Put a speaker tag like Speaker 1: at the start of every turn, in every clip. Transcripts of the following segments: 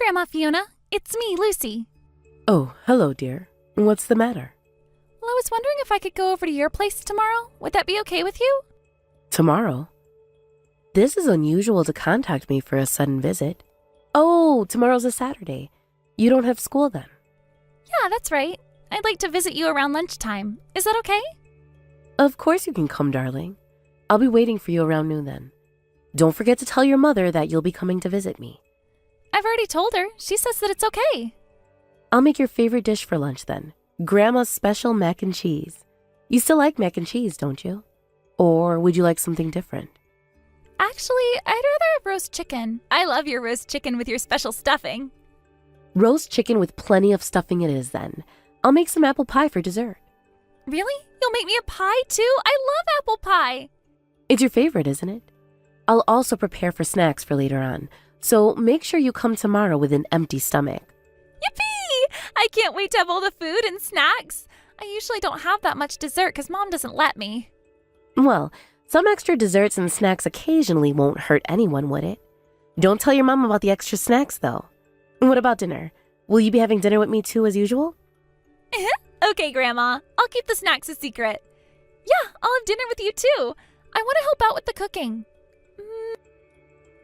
Speaker 1: Grandma Fiona. It's me, Lucy.
Speaker 2: Oh, hello, dear. What's the matter?
Speaker 1: Well, I was wondering if I could go over to your place tomorrow. Would that be okay with you?
Speaker 2: Tomorrow? This is unusual to contact me for a sudden visit. Oh, tomorrow's a Saturday. You don't have school then?
Speaker 1: Yeah, that's right. I'd like to visit you around lunchtime. Is that okay?
Speaker 2: Of course you can come, darling. I'll be waiting for you around noon then. Don't forget to tell your mother that you'll be coming to visit me.
Speaker 1: I've already told her. She says that it's okay.
Speaker 2: I'll make your favorite dish for lunch then. Grandma's special mac and cheese. You still like mac and cheese, don't you? Or would you like something different?
Speaker 1: Actually, I'd rather have roast chicken. I love your roast chicken with your special stuffing.
Speaker 2: Roast chicken with plenty of stuffing it is then. I'll make some apple pie for dessert.
Speaker 1: Really? You'll make me a pie too? I love apple pie.
Speaker 2: It's your favorite, isn't it? I'll also prepare for snacks for later on, so make sure you come tomorrow with an empty stomach.
Speaker 1: Yippee! I can't wait to have all the food and snacks. I usually don't have that much dessert because Mom doesn't let me.
Speaker 2: Well, some extra desserts and snacks occasionally won't hurt anyone, would it? Don't tell your mom about the extra snacks, though. What about dinner? Will you be having dinner with me too, as usual?
Speaker 1: Okay, Grandma. I'll keep the snacks a secret. Yeah, I'll have dinner with you too. I want to help out with the cooking.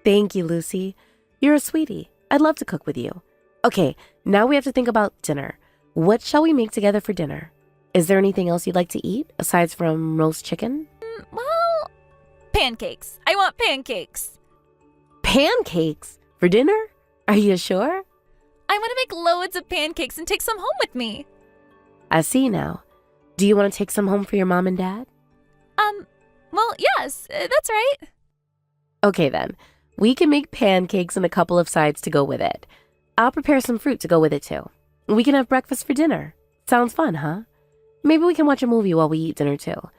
Speaker 2: Thank you, Lucy. You're a sweetie. I'd love to cook with you. Okay, now we have to think about dinner. What shall we make together for dinner? Is there anything else you'd like to eat, aside from roast chicken?
Speaker 1: Well, pancakes. I want pancakes.
Speaker 2: Pancakes? For dinner? Are you sure?
Speaker 1: I want to make loads of pancakes and take some home with me.
Speaker 2: I see now. Do you want to take some home for your mom and dad?
Speaker 1: Well, yes, that's right.
Speaker 2: Okay then. We can make pancakes and a couple of sides to go with it. I'll prepare some fruit to go with it too. We can have breakfast for dinner. Sounds fun, huh? Maybe we can watch a movie while we eat dinner too.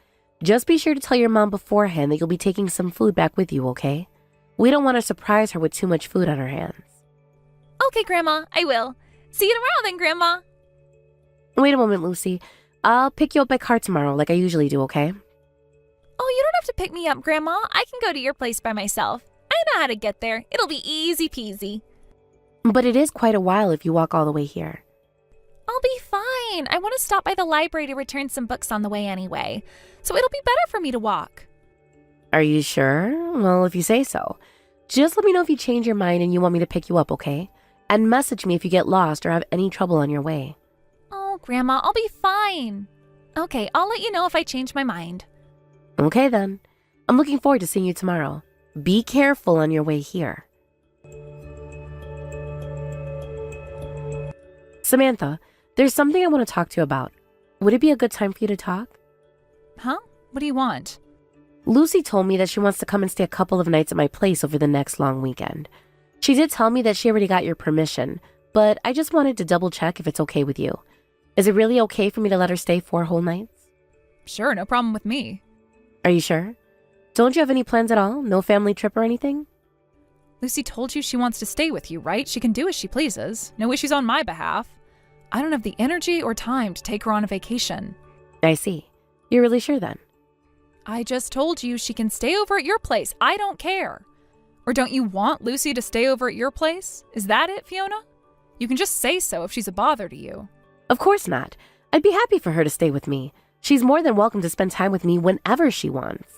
Speaker 2: Just be sure to tell your mom beforehand that you'll be taking some food back with you, okay? We don't want to surprise her with too much food on her hands.
Speaker 1: Okay, Grandma, I will. See you tomorrow then, Grandma.
Speaker 2: Wait a moment, Lucy. I'll pick you up by car tomorrow like I usually do, okay?
Speaker 1: Oh, you don't have to pick me up, Grandma. I can go to your place by myself. I know how to get there. It'll be easy peasy.
Speaker 2: But it is quite a while if you walk all the way here.
Speaker 1: I'll be fine. I want to stop by the library to return some books on the way anyway. So it'll be better for me to walk.
Speaker 2: Are you sure? Well, if you say so. Just let me know if you change your mind and you want me to pick you up, okay? And message me if you get lost or have any trouble on your way.
Speaker 1: Oh, Grandma, I'll be fine. Okay, I'll let you know if I change my mind.
Speaker 2: Okay then. I'm looking forward to seeing you tomorrow. Be careful on your way here. Samantha, there's something I want to talk to you about. Would it be a good time for you to talk?
Speaker 1: Huh? What do you want?
Speaker 2: Lucy told me that she wants to come and stay a couple of nights at my place over the next long weekend. She did tell me that she already got your permission, but I just wanted to double check if it's okay with you. Is it really okay for me to let her stay 4 whole nights?
Speaker 1: Sure, no problem with me.
Speaker 2: Are you sure? Don't you have any plans at all? No family trip or anything?
Speaker 1: Lucy told you she wants to stay with you, right? She can do as she pleases. No issues on my behalf. I don't have the energy or time to take her on a vacation.
Speaker 2: I see. You're really sure then?
Speaker 1: I just told you she can stay over at your place. I don't care. Or don't you want Lucy to stay over at your place? Is that it, Fiona? You can just say so if she's a bother to you.
Speaker 2: Of course not. I'd be happy for her to stay with me. She's more than welcome to spend time with me whenever she wants.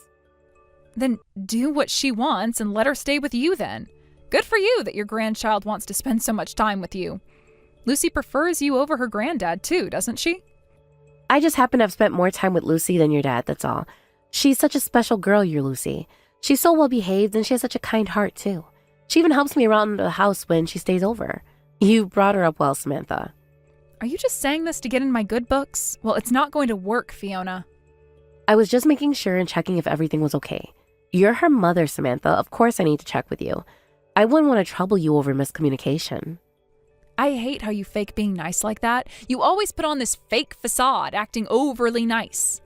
Speaker 1: Then do what she wants and let her stay with you then. Good for you that your grandchild wants to spend so much time with you. Lucy prefers you over her granddad too, doesn't she?
Speaker 2: I just happen to have spent more time with Lucy than your dad, that's all. She's such a special girl, your Lucy. She's so well behaved and she has such a kind heart too. She even helps me around the house when she stays over. You brought her up well, Samantha.
Speaker 1: Are you just saying this to get in my good books? Well, it's not going to work, Fiona.
Speaker 2: I was just making sure and checking if everything was okay. You're her mother, Samantha. Of course I need to check with you. I wouldn't want to trouble you over miscommunication.
Speaker 1: I hate how you fake being nice like that. You always put on this fake facade, acting overly nice.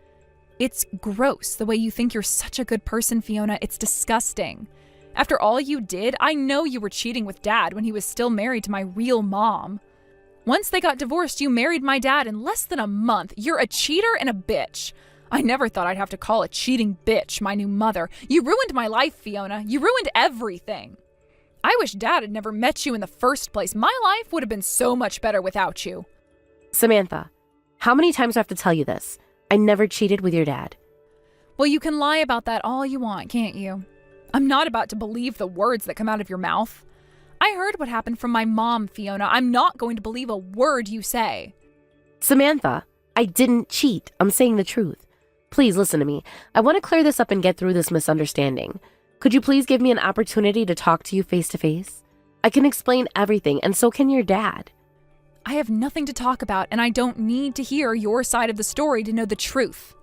Speaker 1: It's gross the way you think you're such a good person, Fiona. It's disgusting. After all you did, I know you were cheating with Dad when he was still married to my real mom. Once they got divorced, you married my dad in less than a month. You're a cheater and a bitch. I never thought I'd have to call a cheating bitch my new mother. You ruined my life, Fiona. You ruined everything. I wish Dad had never met you in the first place. My life would have been so much better without you.
Speaker 2: Samantha, how many times do I have to tell you this? I never cheated with your dad.
Speaker 1: Well, you can lie about that all you want, can't you? I'm not about to believe the words that come out of your mouth. I heard what happened from my mom, Fiona. I'm not going to believe a word you say.
Speaker 2: Samantha, I didn't cheat. I'm saying the truth. Please listen to me. I want to clear this up and get through this misunderstanding. Could you please give me an opportunity to talk to you face to face? I can explain everything, and so can your dad.
Speaker 1: I have nothing to talk about, and I don't need to hear your side of the story to know the truth.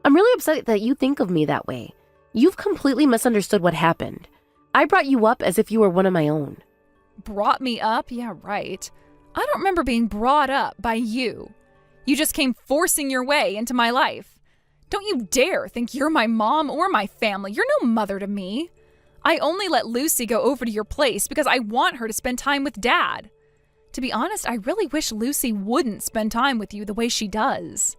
Speaker 2: I'm really upset that you think of me that way. You've completely misunderstood what happened. I brought you up as if you were one of my own.
Speaker 1: Brought me up? Yeah, right. I don't remember being brought up by you. You just came forcing your way into my life. Don't you dare think you're my mom or my family. You're no mother to me. I only let Lucy go over to your place because I want her to spend time with Dad. To be honest, I really wish Lucy wouldn't spend time with you the way she does.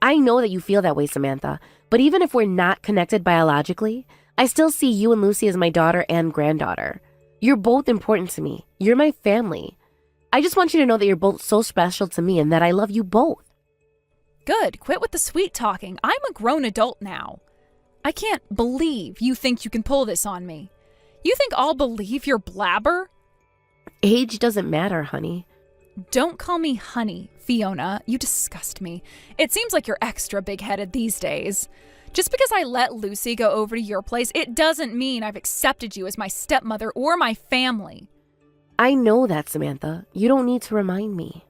Speaker 2: I know that you feel that way, Samantha, but even if we're not connected biologically, I still see you and Lucy as my daughter and granddaughter. You're both important to me. You're my family. I just want you to know that you're both so special to me and that I love you both.
Speaker 1: Good. Quit with the sweet talking. I'm a grown adult now. I can't believe you think you can pull this on me. You think I'll believe your blabber?
Speaker 2: Age doesn't matter, honey.
Speaker 1: Don't call me honey, Fiona. You disgust me. It seems like you're extra big-headed these days. Just because I let Lucy go over to your place, it doesn't mean I've accepted you as my stepmother or my family.
Speaker 2: I know that, Samantha. You don't need to remind me.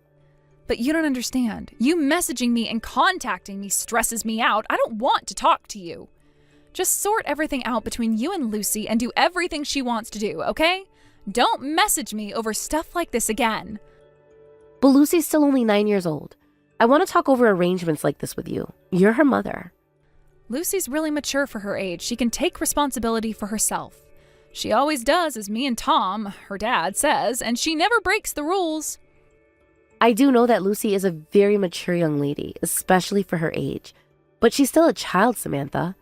Speaker 1: But you don't understand. You messaging me and contacting me stresses me out. I don't want to talk to you. Just sort everything out between you and Lucy and do everything she wants to do, okay? Don't message me over stuff like this again.
Speaker 2: But Lucy's still only 9 years old. I want to talk over arrangements like this with you. You're her mother.
Speaker 1: Lucy's really mature for her age. She can take responsibility for herself. She always does, as me and Tom, her dad, says, and she never breaks the rules.
Speaker 2: I do know that Lucy is a very mature young lady, especially for her age. But she's still a child, Samantha.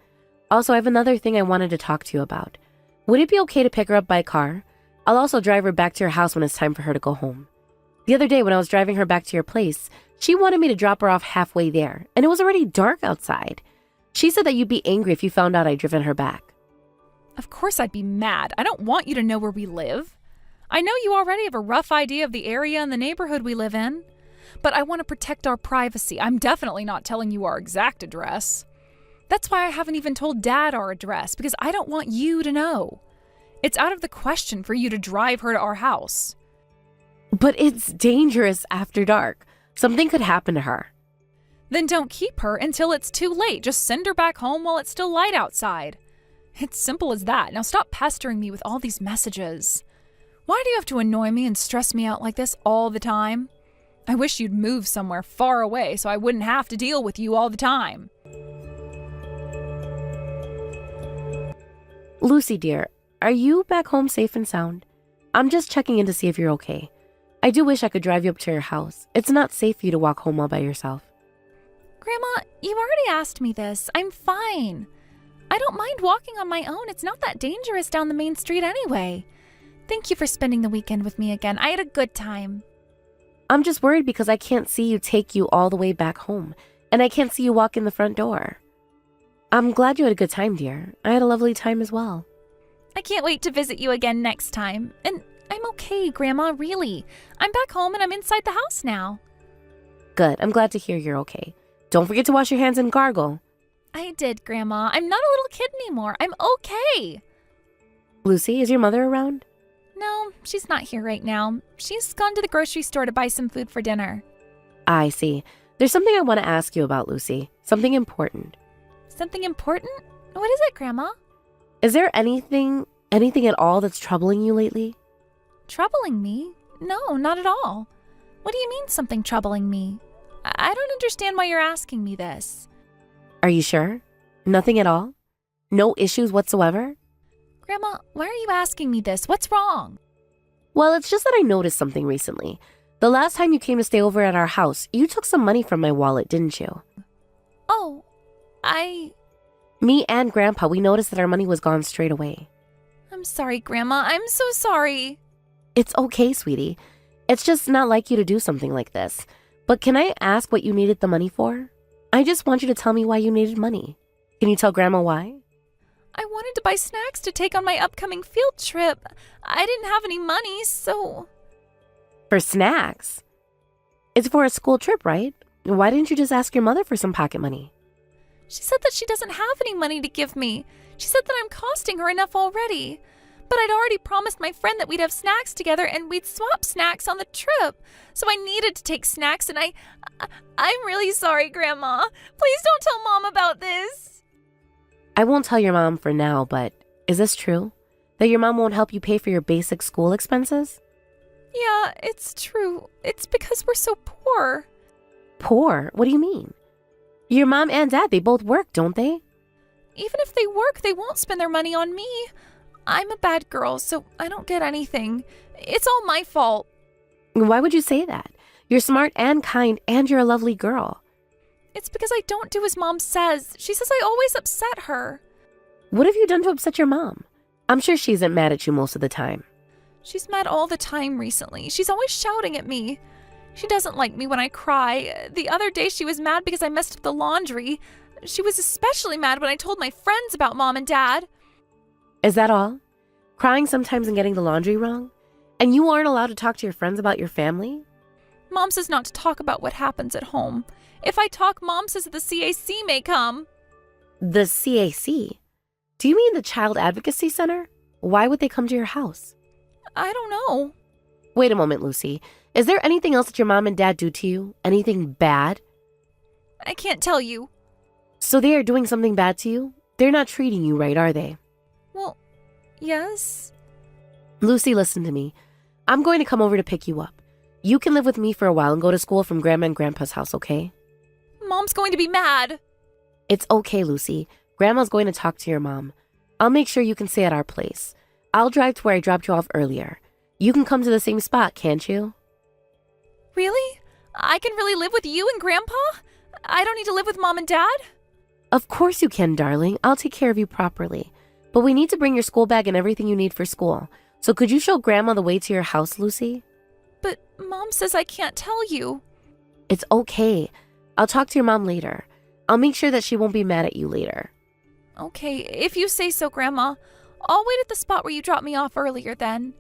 Speaker 2: Also, I have another thing I wanted to talk to you about. Would it be okay to pick her up by car? I'll also drive her back to her house when it's time for her to go home. The other day when I was driving her back to your place, she wanted me to drop her off halfway there, and it was already dark outside. She said that you'd be angry if you found out I'd driven her back.
Speaker 1: Of course I'd be mad. I don't want you to know where we live. I know you already have a rough idea of the area and the neighborhood we live in, but I want to protect our privacy. I'm definitely not telling you our exact address. That's why I haven't even told Dad our address, because I don't want you to know. It's out of the question for you to drive her to our house.
Speaker 2: But it's dangerous after dark. Something could happen to her.
Speaker 1: Then don't keep her until it's too late. Just send her back home while it's still light outside. It's simple as that. Now stop pestering me with all these messages. Why do you have to annoy me and stress me out like this all the time? I wish you'd move somewhere far away so I wouldn't have to deal with you all the time.
Speaker 2: Lucy, dear, are you back home safe and sound? I'm just checking in to see if you're okay. I do wish I could drive you up to your house. It's not safe for you to walk home all by yourself.
Speaker 1: Grandma, you already asked me this. I'm fine. I don't mind walking on my own. It's not that dangerous down the main street anyway. Thank you for spending the weekend with me again. I had a good time.
Speaker 2: I'm just worried because I can't see you take you all the way back home, and I can't see you walk in the front door. I'm glad you had a good time, dear. I had a lovely time as well.
Speaker 1: I can't wait to visit you again next time. And I'm okay, Grandma, really. I'm back home and I'm inside the house now.
Speaker 2: Good. I'm glad to hear you're okay. Don't forget to wash your hands and gargle.
Speaker 1: I did, Grandma. I'm not a little kid anymore. I'm okay.
Speaker 2: Lucy, is your mother around?
Speaker 1: No, she's not here right now. She's gone to the grocery store to buy some food for dinner.
Speaker 2: I see. There's something I want to ask you about, Lucy. Something important.
Speaker 1: Something important? What is it, Grandma?
Speaker 2: Is there anything at all that's troubling you lately?
Speaker 1: Troubling me? No, not at all. What do you mean something troubling me? I don't understand why you're asking me this.
Speaker 2: Are you sure? Nothing at all? No issues whatsoever?
Speaker 1: Grandma, why are you asking me this? What's wrong?
Speaker 2: Well, it's just that I noticed something recently. The last time you came to stay over at our house, you took some money from my wallet, didn't you?
Speaker 1: Oh,
Speaker 2: Me and Grandpa, we noticed that our money was gone straight away.
Speaker 1: I'm I'm sorry, Grandma. I'm so sorry.
Speaker 2: It's okay, sweetie. It's just not like you to do something like this. But can I ask what you needed the money for? I just want you to tell me why you needed money. Can you tell Grandma why?
Speaker 1: I wanted to buy snacks to take on my upcoming field trip. I didn't have any money, so...
Speaker 2: For snacks? It's for a school trip, right? Why didn't you just ask your mother for some pocket money?
Speaker 1: She said that she doesn't have any money to give me. She said that I'm costing her enough already. But I'd already promised my friend that we'd have snacks together and we'd swap snacks on the trip. So I needed to take snacks and I'm really sorry, Grandma. Please don't tell Mom about this.
Speaker 2: I won't tell your mom for now, but is this true? That your mom won't help you pay for your basic school expenses?
Speaker 1: Yeah, it's true. It's because we're so poor.
Speaker 2: Poor? What do you mean? Your mom and dad, they both work, don't they?
Speaker 1: Even if they work, they won't spend their money on me. I'm a bad girl, so I don't get anything. It's all my fault.
Speaker 2: Why would you say that? You're smart and kind, and you're a lovely girl.
Speaker 1: It's because I don't do as Mom says. She says I always upset her.
Speaker 2: What have you done to upset your mom? I'm sure she isn't mad at you most of the time.
Speaker 1: She's mad all the time recently. She's always shouting at me. She doesn't like me when I cry. The other day she was mad because I messed up the laundry. She was especially mad when I told my friends about Mom and Dad.
Speaker 2: Is that all? Crying sometimes and getting the laundry wrong? And you aren't allowed to talk to your friends about your family?
Speaker 1: Mom says not to talk about what happens at home. If I talk, Mom says that the CAC may come.
Speaker 2: The CAC? Do you mean the Child Advocacy Center? Why would they come to your house?
Speaker 1: I don't know.
Speaker 2: Wait a moment, Lucy. Is there anything else that your mom and dad do to you? Anything bad?
Speaker 1: I can't tell you.
Speaker 2: So they are doing something bad to you? They're not treating you right, are they?
Speaker 1: Well, yes.
Speaker 2: Lucy, listen to me. I'm going to come over to pick you up. You can live with me for a while and go to school from Grandma and Grandpa's house, okay?
Speaker 1: Mom's going to be mad.
Speaker 2: It's okay, Lucy. Grandma's going to talk to your mom. I'll make sure you can stay at our place. I'll drive to where I dropped you off earlier. You can come to the same spot, can't you?
Speaker 1: Really? I can really live with you and Grandpa? I don't need to live with Mom and Dad?
Speaker 2: Of course you can, darling. I'll take care of you properly. But we need to bring your school bag and everything you need for school. So could you show Grandma the way to your house, Lucy?
Speaker 1: But Mom says I can't tell you.
Speaker 2: It's okay. I'll talk to your mom later. I'll make sure that she won't be mad at you later.
Speaker 1: Okay, if you say so, Grandma. I'll wait at the spot where you dropped me off earlier then.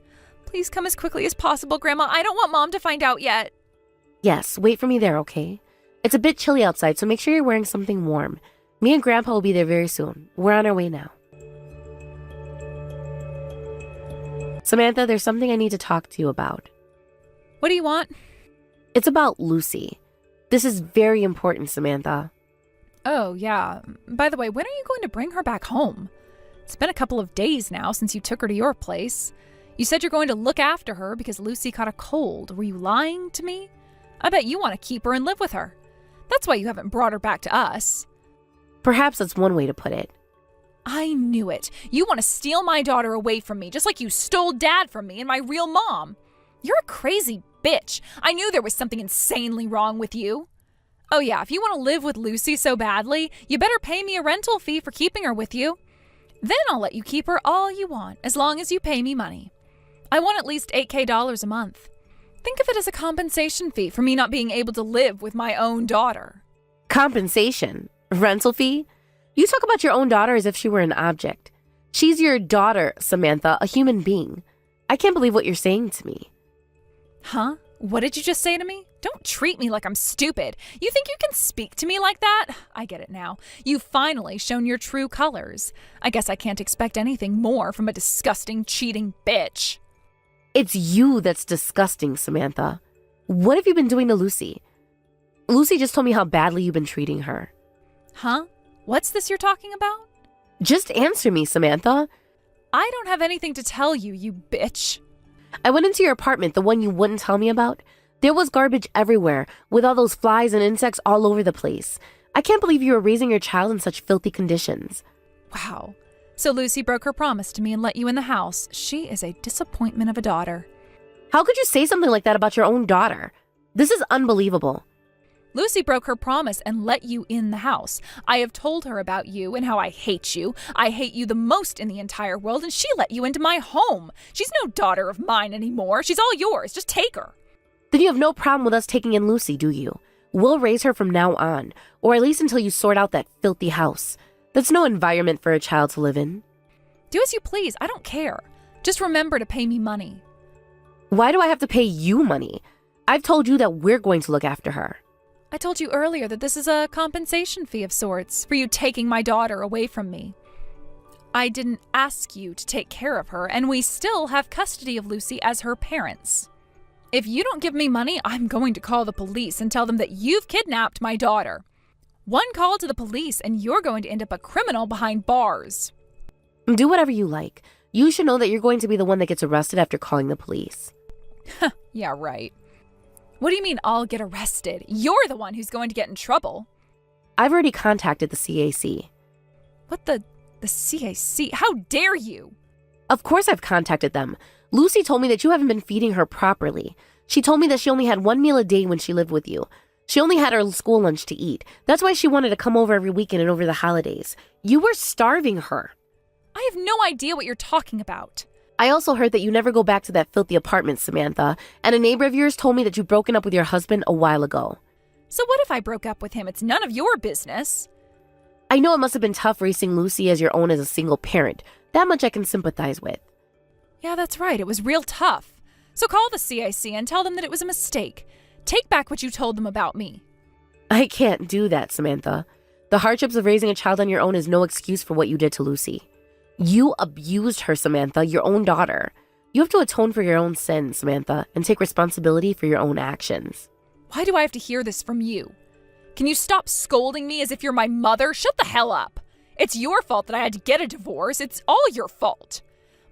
Speaker 1: Please come as quickly as possible, Grandma. I don't want Mom to find out yet.
Speaker 2: Yes, wait for me there, okay? It's a bit chilly outside, so make sure you're wearing something warm. Me and Grandpa will be there very soon. We're on our way now. Samantha, there's something I need to talk to you about.
Speaker 1: What do you want?
Speaker 2: It's about Lucy. This is very important, Samantha.
Speaker 1: Oh, yeah. By the way, when are you going to bring her back home? It's been a couple of days now since you took her to your place. You said you're going to look after her because Lucy caught a cold. Were you lying to me? I bet you want to keep her and live with her. That's why you haven't brought her back to us.
Speaker 2: Perhaps that's one way to put it.
Speaker 1: I knew it. You want to steal my daughter away from me, just like you stole Dad from me and my real mom. You're a crazy bitch. I knew there was something insanely wrong with you. Oh yeah, if you want to live with Lucy so badly, you better pay me a rental fee for keeping her with you. Then I'll let you keep her all you want, as long as you pay me money. I want at least $8,000 a month. Think of it as a compensation fee for me not being able to live with my own daughter.
Speaker 2: Compensation? Rental fee? You talk about your own daughter as if she were an object. She's your daughter, Samantha, a human being. I can't believe what you're saying to me.
Speaker 1: Huh? What did you just say to me? Don't treat me like I'm stupid. You think you can speak to me like that? I get it now. You've finally shown your true colors. I guess I can't expect anything more from a disgusting, cheating bitch.
Speaker 2: It's you that's disgusting, Samantha. What have you been doing to Lucy? Lucy just told me how badly you've been treating her.
Speaker 1: Huh? What's this you're talking about?
Speaker 2: Just answer me, Samantha.
Speaker 1: I don't have anything to tell you, you bitch.
Speaker 2: I went into your apartment, the one you wouldn't tell me about. There was garbage everywhere, with all those flies and insects all over the place. I can't believe you were raising your child in such filthy conditions.
Speaker 1: Wow. So Lucy broke her promise to me and let you in the house. She is a disappointment of a daughter.
Speaker 2: How could you say something like that about your own daughter? This is unbelievable.
Speaker 1: Lucy broke her promise and let you in the house. I have told her about you and how I hate you. I hate you the most in the entire world, and she let you into my home. She's no daughter of mine anymore. She's all yours. Just take her.
Speaker 2: Then you have no problem with us taking in Lucy, do you? We'll raise her from now on, or at least until you sort out that filthy house. That's no environment for a child to live in.
Speaker 1: Do as you please. I don't care. Just remember to pay me money.
Speaker 2: Why do I have to pay you money? I've told you that we're going to look after her.
Speaker 1: I told you earlier that this is a compensation fee of sorts for you taking my daughter away from me. I didn't ask you to take care of her, and we still have custody of Lucy as her parents. If you don't give me money, I'm going to call the police and tell them that you've kidnapped my daughter. One call to the police and you're going to end up a criminal behind bars.
Speaker 2: Do whatever you like. You should know that you're going to be the one that gets arrested after calling the police.
Speaker 1: Yeah, right. What do you mean I'll get arrested? You're the one who's going to get in trouble.
Speaker 2: I've already contacted the CAC.
Speaker 1: What the CAC? How dare you?
Speaker 2: Of course I've contacted them. Lucy told me that you haven't been feeding her properly. She told me that she only had one meal a day when she lived with you. She only had her school lunch to eat. That's why she wanted to come over every weekend and over the holidays. You were starving her.
Speaker 1: I have no idea what you're talking about.
Speaker 2: I also heard that you never go back to that filthy apartment, Samantha, and a neighbor of yours told me that you've broken up with your husband a while ago.
Speaker 1: So what if I broke up with him? It's none of your business.
Speaker 2: I know it must have been tough raising Lucy as your own as a single parent. That much I can sympathize with.
Speaker 1: Yeah, that's right. It was real tough. So call the CIC and tell them that it was a mistake. Take back what you told them about me.
Speaker 2: I can't do that, Samantha. The hardships of raising a child on your own is no excuse for what you did to Lucy. You abused her, Samantha, your own daughter. You have to atone for your own sins, Samantha, and take responsibility for your own actions.
Speaker 1: Why do I have to hear this from you? Can you stop scolding me as if you're my mother? Shut the hell up. It's your fault that I had to get a divorce. It's all your fault.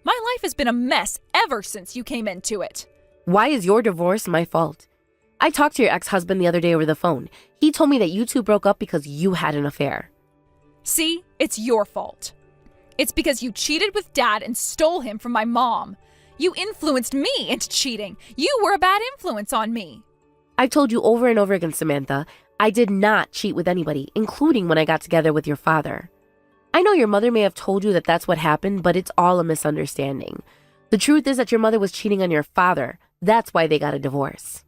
Speaker 1: My life has been a mess ever since you came into it.
Speaker 2: Why is your divorce my fault? I talked to your ex-husband the other day over the phone. He told me that you two broke up because you had an affair.
Speaker 1: See, it's your fault. It's because you cheated with Dad and stole him from my mom. You influenced me into cheating. You were a bad influence on me.
Speaker 2: I've told you over and over again, Samantha, I did not cheat with anybody, including when I got together with your father. I know your mother may have told you that that's what happened, but it's all a misunderstanding. The truth is that your mother was cheating on your father. That's why they got a divorce.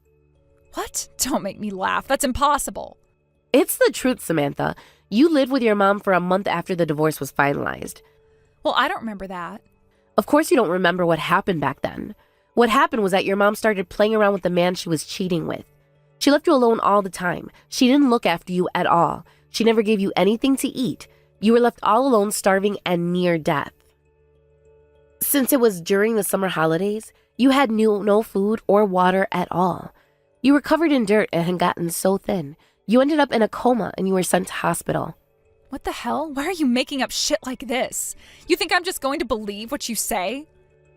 Speaker 1: What? Don't make me laugh. That's impossible.
Speaker 2: It's the truth, Samantha. You lived with your mom for a month after the divorce was finalized.
Speaker 1: Well, I don't remember that.
Speaker 2: Of course you don't remember what happened back then. What happened was that your mom started playing around with the man she was cheating with. She left you alone all the time. She didn't look after you at all. She never gave you anything to eat. You were left all alone, starving and near death. Since it was during the summer holidays, you had no food or water at all. You were covered in dirt and had gotten so thin. You ended up in a coma and you were sent to hospital.
Speaker 1: What the hell? Why are you making up shit like this? You think I'm just going to believe what you say?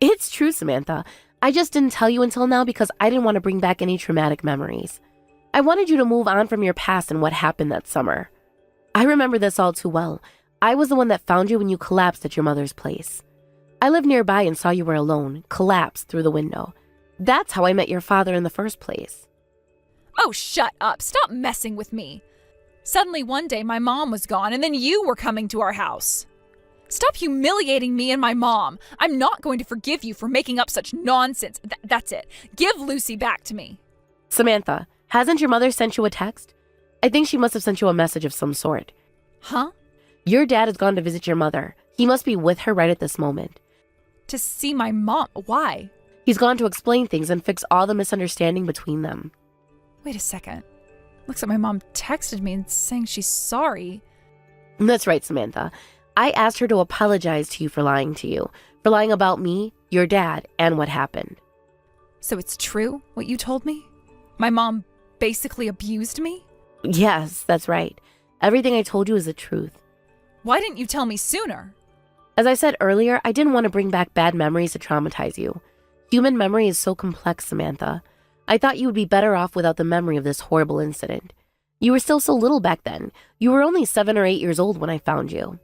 Speaker 2: It's true, Samantha. I just didn't tell you until now because I didn't want to bring back any traumatic memories. I wanted you to move on from your past and what happened that summer. I remember this all too well. I was the one that found you when you collapsed at your mother's place. I lived nearby and saw you were alone, collapsed through the window. That's how I met your father in the first place.
Speaker 1: Oh, shut up. Stop messing with me. Suddenly one day my mom was gone and then you were coming to our house. Stop humiliating me and my mom. I'm not going to forgive you for making up such nonsense. That's it. Give Lucy back to me.
Speaker 2: Samantha, hasn't your mother sent you a text? I think she must have sent you a message of some sort.
Speaker 1: Huh?
Speaker 2: Your dad has gone to visit your mother. He must be with her right at this moment.
Speaker 1: To see my mom? Why?
Speaker 2: He's gone to explain things and fix all the misunderstanding between them.
Speaker 1: Wait a second. Looks like my mom texted me and saying she's sorry.
Speaker 2: That's right, Samantha. I asked her to apologize to you for lying to you, for lying about me, your dad, and what happened.
Speaker 1: So it's true, what you told me? My mom basically abused me?
Speaker 2: Yes, that's right. Everything I told you is the truth.
Speaker 1: Why didn't you tell me sooner?
Speaker 2: As I said earlier, I didn't want to bring back bad memories to traumatize you. Human memory is so complex, Samantha. I thought you would be better off without the memory of this horrible incident. You were still so little back then. You were only 7 or 8 years old when I found you.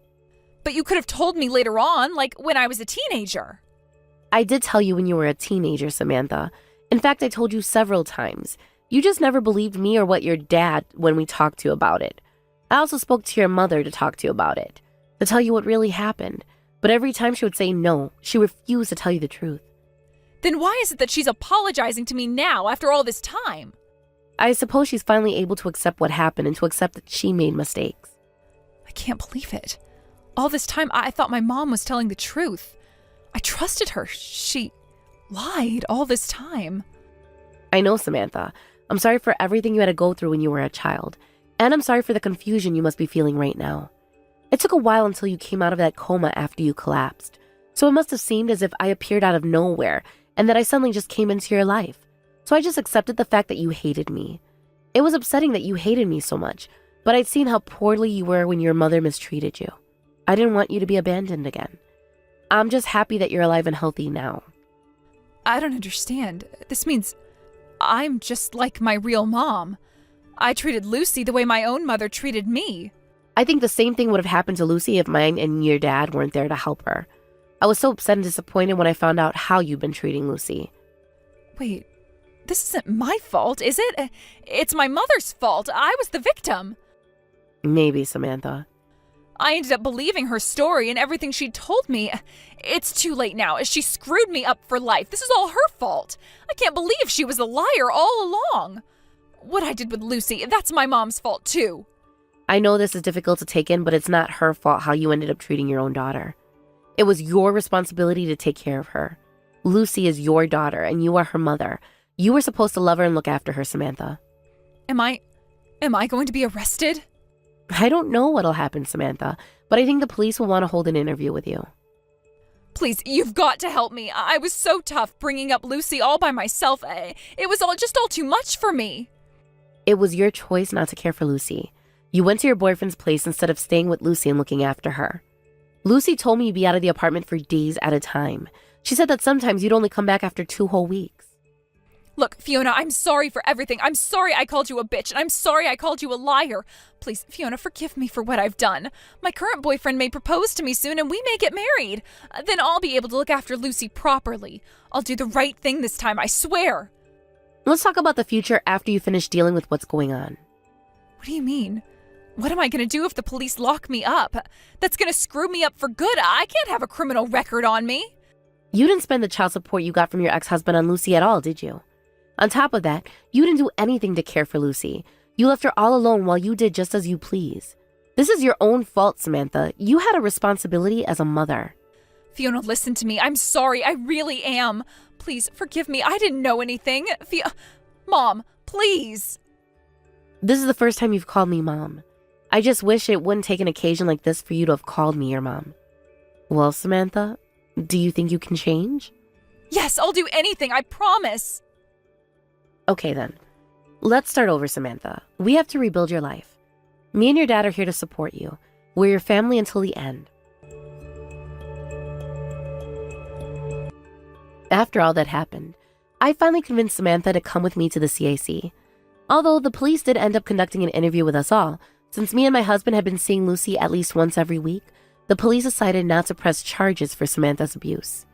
Speaker 1: But you could have told me later on, like when I was a teenager.
Speaker 2: I did tell you when you were a teenager, Samantha. In fact, I told you several times. You just never believed me or what your dad when we talked to you about it. I also spoke to your mother to talk to you about it, to tell you what really happened. But every time she would say no, she refused to tell you the truth.
Speaker 1: Then why is it that she's apologizing to me now after all this time?
Speaker 2: I suppose she's finally able to accept what happened and to accept that she made mistakes.
Speaker 1: I can't believe it. All this time, I thought my mom was telling the truth. I trusted her. She lied all this time.
Speaker 2: I know, Samantha. I'm sorry for everything you had to go through when you were a child. And I'm sorry for the confusion you must be feeling right now. It took a while until you came out of that coma after you collapsed. So it must have seemed as if I appeared out of nowhere and that I suddenly just came into your life. So I just accepted the fact that you hated me. It was upsetting that you hated me so much, but I'd seen how poorly you were when your mother mistreated you. I didn't want you to be abandoned again. I'm just happy that you're alive and healthy now.
Speaker 1: I don't understand. This means I'm just like my real mom. I treated Lucy the way my own mother treated me.
Speaker 2: I think the same thing would have happened to Lucy if mine and your dad weren't there to help her. I was so upset and disappointed when I found out how you've been treating Lucy.
Speaker 1: Wait, this isn't my fault, is it? It's my mother's fault. I was the victim.
Speaker 2: Maybe, Samantha.
Speaker 1: I ended up believing her story and everything she'd told me. It's too late now. She screwed me up for life. This is all her fault. I can't believe she was a liar all along. What I did with Lucy, that's my mom's fault too.
Speaker 2: I know this is difficult to take in, but it's not her fault how you ended up treating your own daughter. It was your responsibility to take care of her. Lucy is your daughter, and you are her mother. You were supposed to love her and look after her, Samantha.
Speaker 1: Am I going to be arrested?
Speaker 2: I don't know what'll happen, Samantha, but I think the police will want to hold an interview with you.
Speaker 1: Please, you've got to help me. I was so tough bringing up Lucy all by myself. It was all too much for me.
Speaker 2: It was your choice not to care for Lucy. You went to your boyfriend's place instead of staying with Lucy and looking after her. Lucy told me you'd be out of the apartment for days at a time. She said that sometimes you'd only come back after 2 whole weeks.
Speaker 1: Look, Fiona, I'm sorry for everything. I'm sorry I called you a bitch, and I'm sorry I called you a liar. Please, Fiona, forgive me for what I've done. My current boyfriend may propose to me soon, and we may get married. Then I'll be able to look after Lucy properly. I'll do the right thing this time, I swear.
Speaker 2: Let's talk about the future after you finish dealing with what's going on.
Speaker 1: What do you mean? What am I going to do if the police lock me up? That's going to screw me up for good. I can't have a criminal record on me.
Speaker 2: You didn't spend the child support you got from your ex-husband on Lucy at all, did you? On top of that, you didn't do anything to care for Lucy. You left her all alone while you did just as you please. This is your own fault, Samantha. You had a responsibility as a mother.
Speaker 1: Fiona, listen to me. I'm sorry. I really am. Please, forgive me. I didn't know anything. Mom, please.
Speaker 2: This is the first time you've called me Mom. I just wish it wouldn't take an occasion like this for you to have called me your mom. Well, Samantha, do you think you can change?
Speaker 1: Yes, I'll do anything. I promise.
Speaker 2: Okay then. Let's start over, Samantha. We have to rebuild your life. Me and your dad are here to support you. We're your family until the end. After all that happened, I finally convinced Samantha to come with me to the CAC. Although the police did end up conducting an interview with us all, since me and my husband had been seeing Lucy at least once every week, the police decided not to press charges for Samantha's abuse.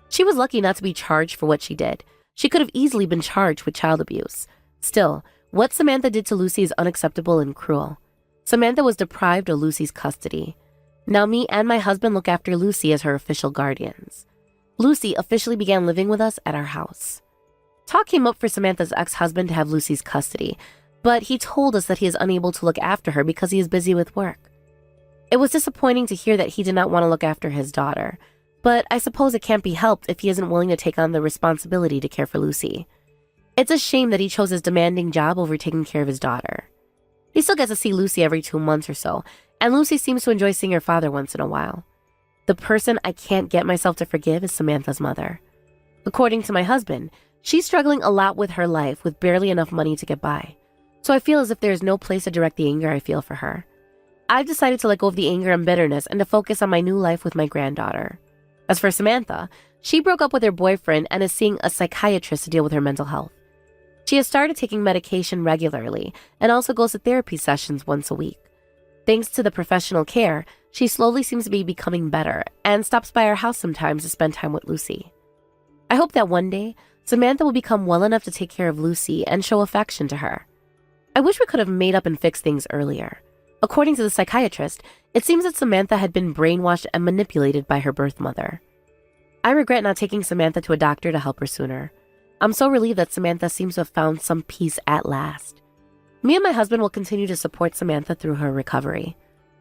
Speaker 2: She was lucky not to be charged for what she did. She could have easily been charged with child abuse. Still, what Samantha did to Lucy is unacceptable and cruel. Samantha was deprived of Lucy's custody. Now me and my husband look after Lucy as her official guardians. Lucy officially began living with us at our house. Talk came up for Samantha's ex-husband to have Lucy's custody, but he told us that he is unable to look after her because he is busy with work. It was disappointing to hear that he did not want to look after his daughter, but I suppose it can't be helped if he isn't willing to take on the responsibility to care for Lucy. It's a shame that he chose his demanding job over taking care of his daughter. He still gets to see Lucy every 2 months or so, and Lucy seems to enjoy seeing her father once in a while. The person I can't get myself to forgive is Samantha's mother. According to my husband, she's struggling a lot with her life with barely enough money to get by. So I feel as if there is no place to direct the anger I feel for her. I've decided to let go of the anger and bitterness and to focus on my new life with my granddaughter. As for Samantha, she broke up with her boyfriend and is seeing a psychiatrist to deal with her mental health. She has started taking medication regularly and also goes to therapy sessions once a week. Thanks to the professional care, she slowly seems to be becoming better and stops by our house sometimes to spend time with Lucy. I hope that one day, Samantha will become well enough to take care of Lucy and show affection to her. I wish we could have made up and fixed things earlier. According to the psychiatrist, it seems that Samantha had been brainwashed and manipulated by her birth mother. I regret not taking Samantha to a doctor to help her sooner. I'm so relieved that Samantha seems to have found some peace at last. Me and my husband will continue to support Samantha through her recovery.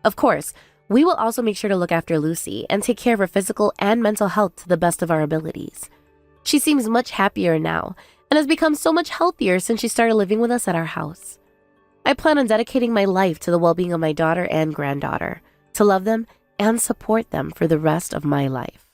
Speaker 2: Of course, we will also make sure to look after Lucy and take care of her physical and mental health to the best of our abilities. She seems much happier now and has become so much healthier since she started living with us at our house. I plan on dedicating my life to the well-being of my daughter and granddaughter, to love them and support them for the rest of my life.